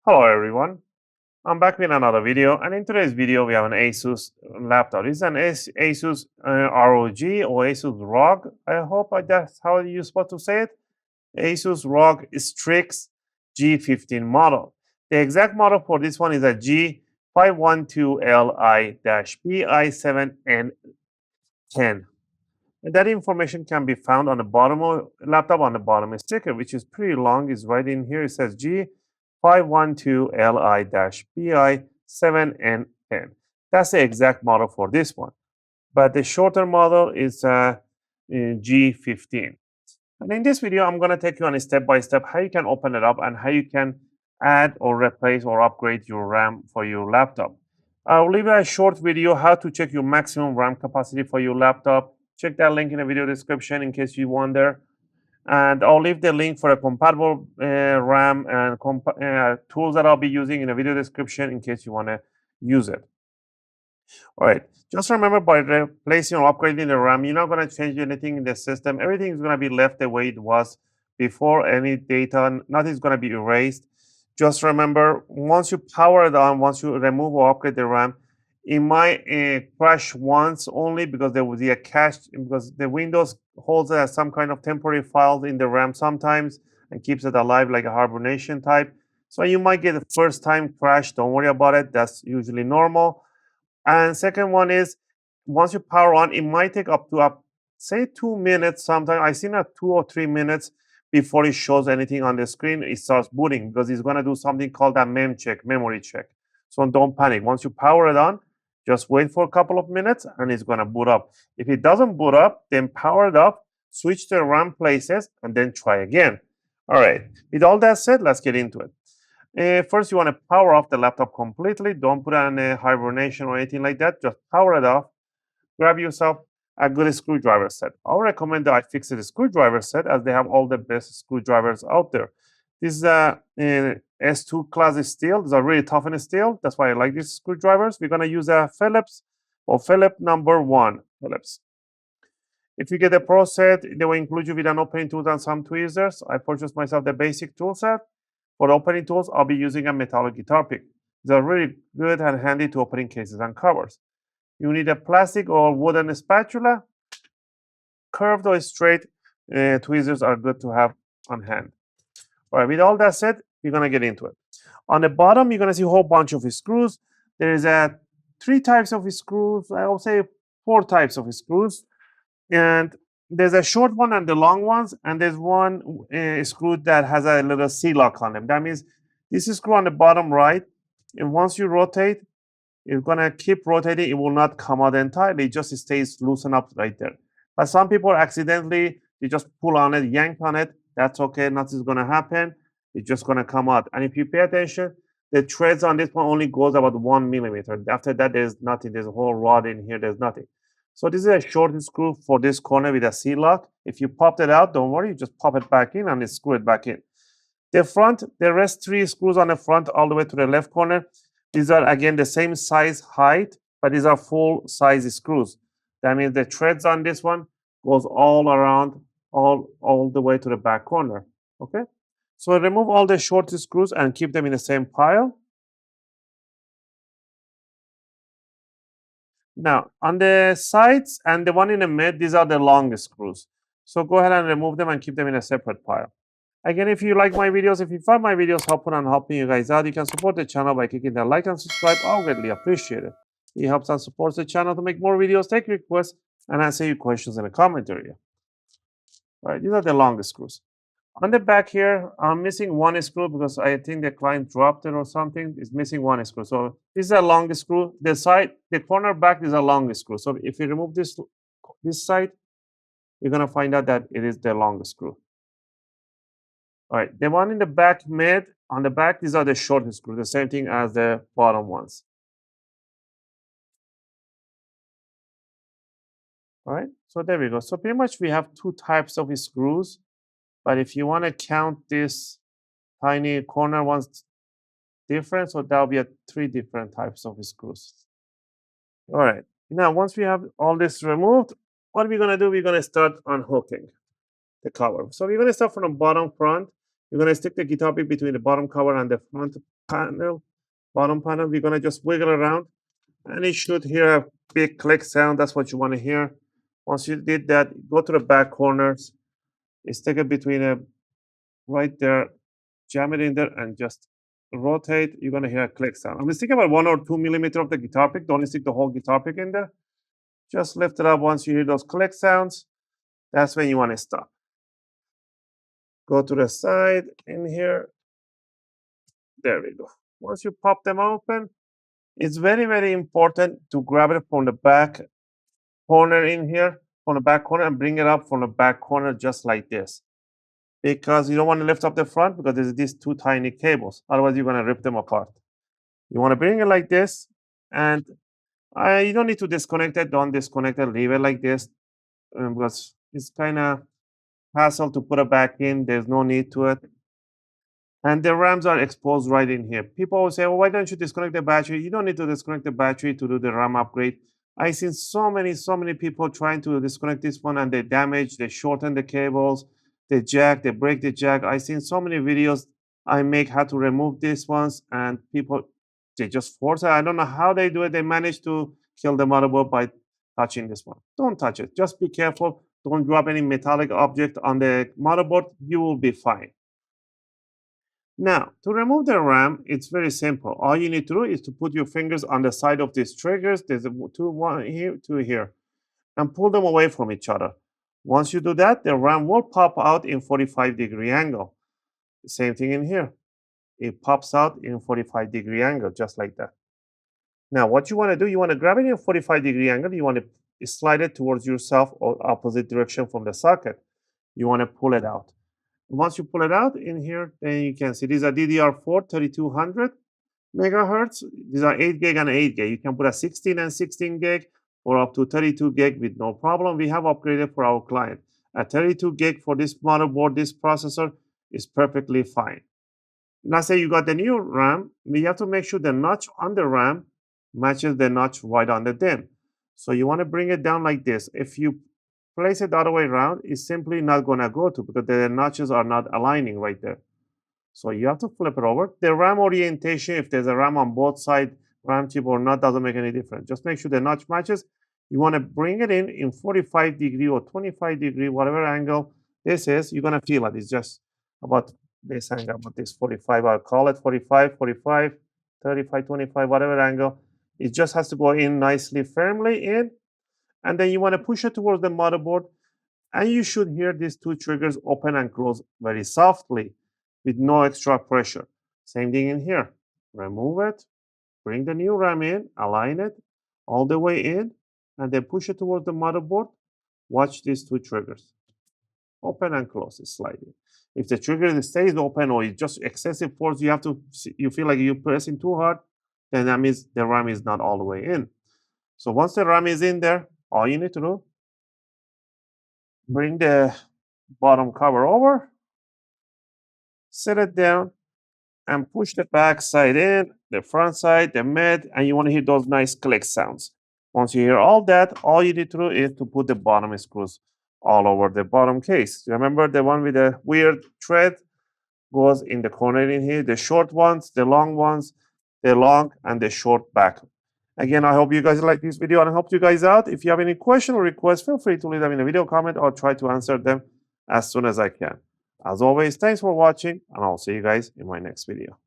Hello everyone, I'm back with another video, and in today's video we have an ASUS laptop. This is an ASUS ROG or ASUS ROG. I hope that's how you're supposed to say it. ASUS ROG Strix G15 model. The exact model for this one is a G512LI-PI7N10. And that information can be found on the bottom of the laptop, on the bottom sticker, which is pretty long. It's right in here. It says G512LI-PI7N10. That's the exact model for this one. But the shorter model is G15. And in this video, I'm going to take you on a step-by-step how you can open it up and how you can add or replace or upgrade your RAM for your laptop. I'll leave a short video how to check your maximum RAM capacity for your laptop. Check that link in the video description in case you wonder. And I'll leave the link for a compatible RAM and tools that I'll be using in the video description in case you want to use it. All right, just remember, by replacing or upgrading the RAM, you're not going to change anything in the system. Everything is going to be left the way it was before. Any data, nothing's going to be erased. Just remember, once you power it on, once you remove or upgrade the RAM, it might crash once only because there will be a cache, because the Windows holds it as some kind of temporary file in the RAM sometimes and keeps it alive like a hibernation type. So you might get a first time crash. Don't worry about it. That's usually normal. And second one is, once you power on, it might take up to say 2 minutes. Sometimes I've seen 2 or 3 minutes before it shows anything on the screen. It starts booting because it's going to do something called a mem check, memory check. So don't panic. Once you power it on, just wait for a couple of minutes and it's going to boot up. If it doesn't boot up, then power it up, switch to RAM places, and then try again. All right. With all that said, let's get into it. First, you want to power off the laptop completely. Don't put it on a hibernation or anything like that. Just power it off. Grab yourself a good screwdriver set. I'll recommend the iFixit screwdriver set, as they have all the best screwdrivers out there. This is a S2 class steel. These are really tough in steel. That's why I like these screwdrivers. We're going to use a Phillips or Phillips #1 Phillips. If you get a Pro set, they will include you with an opening tool and some tweezers. I purchased myself the basic tool set. For the opening tools, I'll be using a metallic guitar pick. These are really good and handy to opening cases and covers. You need a plastic or wooden spatula. Curved or straight tweezers are good to have on hand. All right, with all that said, we're going to get into it. On the bottom, you're going to see a whole bunch of screws. There is 3 types of screws. I will say 4 types of screws. And there's a short one and the long ones. And there's one screw that has a little C-lock on them. That means this screw on the bottom right, and once you rotate, it's going to keep rotating. It will not come out entirely. It just stays loosened up right there. But some people accidentally, they just pull on it, yank on it. That's okay. Nothing's going to happen. It's just going to come out. And if you pay attention, the threads on this one only goes about 1 millimeter. After that, there's nothing. There's a whole rod in here. There's nothing. So this is a short screw for this corner with a C-lock. If you popped it out, don't worry. You just pop it back in and screw it back in. The front, the rest 3 screws on the front all the way to the left corner. These are, again, the same size, height, but these are full size screws. That means the threads on this one goes all around, all the way to the back corner. Okay? So remove all the short screws and keep them in the same pile. Now, on the sides and the one in the mid, these are the long screws. So go ahead and remove them and keep them in a separate pile. Again, if you like my videos, if you find my videos helpful and helping you guys out, you can support the channel by clicking the like and subscribe. I'll greatly appreciate it. It helps and supports the channel to make more videos, take requests, and answer your questions in the comment area. All right, these are the long screws. On the back here, I'm missing 1 screw because I think the client dropped it or something. It's missing 1 screw. So this is a long screw. The side, the corner back is a long screw. So if you remove this side, you're going to find out that it is the long screw. All right, the one in the back mid, on the back, these are the short screws, the same thing as the bottom ones. All right, so there we go. So pretty much we have 2 types of screws. But if you want to count this tiny corner ones different, so that'll be 3 different types of screws. All right. Now, once we have all this removed, what we're going to do, we're going to start unhooking the cover. So we're going to start from the bottom front. You're going to stick the guitar pick between the bottom cover and the front panel. Bottom panel, we're going to just wiggle around, and it should hear a big click sound. That's what you want to hear. Once you did that, go to the back corners, stick it between right there, jam it in there, and just rotate. You're going to hear a click sound. I'm going to stick about 1 or 2 millimeter of the guitar pick. Don't stick the whole guitar pick in there. Just lift it up. Once you hear those click sounds, that's when you want to stop. Go to the side in here. There we go. Once you pop them open, it's very, very important to grab it from the back corner in here, from the back corner, and bring it up from the back corner just like this. Because you don't want to lift up the front because there's these two tiny cables. Otherwise, you're going to rip them apart. You want to bring it like this, and you don't need to disconnect it. Don't disconnect it. Leave it like this because it's kind of hassle to put it back in. There's no need to it. And the RAMs are exposed right in here. People always say, well, why don't you disconnect the battery? You don't need to disconnect the battery to do the RAM upgrade. I've seen so many people trying to disconnect this one, and they damage, they shorten the cables, they jack, they break the jack. I've seen so many videos I make how to remove these ones, and people, they just force it. I don't know how they do it. They manage to kill the motherboard by touching this one. Don't touch it. Just be careful. Don't drop any metallic object on the motherboard. You will be fine. Now, to remove the RAM, it's very simple. All you need to do is to put your fingers on the side of these triggers. There's one here, two here, and pull them away from each other. Once you do that, the RAM will pop out in 45-degree angle. The same thing in here. It pops out in 45-degree angle, just like that. Now, what you want to do, you want to grab it in 45-degree angle. You want to slide it towards yourself or opposite direction from the socket. You want to pull it out. Once you pull it out in here, then you can see these are DDR4 3200 megahertz. These are 8 gig and 8 gig. You can put a 16 and 16 gig or up to 32 gig with no problem. We have upgraded for our client. A 32 gig for this motherboard, this processor is perfectly fine. Now say you got the new RAM, you have to make sure the notch on the RAM matches the notch right on the DIMM. So you want to bring it down like this. If you place it the other way around, it's simply not going to go to because the notches are not aligning right there. So you have to flip it over. The RAM orientation, if there's a RAM on both sides, RAM chip or not, doesn't make any difference. Just make sure the notch matches. You want to bring it in 45-degree or 25-degree, whatever angle this is. You're going to feel it. It's just about this angle, about this 45. I'll call it 45, 45, 35, 25, whatever angle. It just has to go in nicely, firmly in. And then you want to push it towards the motherboard, and you should hear these two triggers open and close very softly with no extra pressure. Same thing in here. Remove it, bring the new RAM in, align it all the way in, and then push it towards the motherboard. Watch these two triggers. Open and close it slightly. If the trigger stays open or it's just excessive force, you feel like you're pressing too hard, then that means the RAM is not all the way in. So once the RAM is in there, all you need to do, bring the bottom cover over, set it down, and push the back side in, the front side, the mid, and you want to hear those nice click sounds. Once you hear all that, all you need to do is to put the bottom screws all over the bottom case. Remember the one with the weird thread goes in the corner in here, the short ones, the long ones, the long and the short back. Again, I hope you guys like this video and I helped you guys out. If you have any question or requests, feel free to leave them in a video comment. I'll try to answer them as soon as I can. As always, thanks for watching, and I'll see you guys in my next video.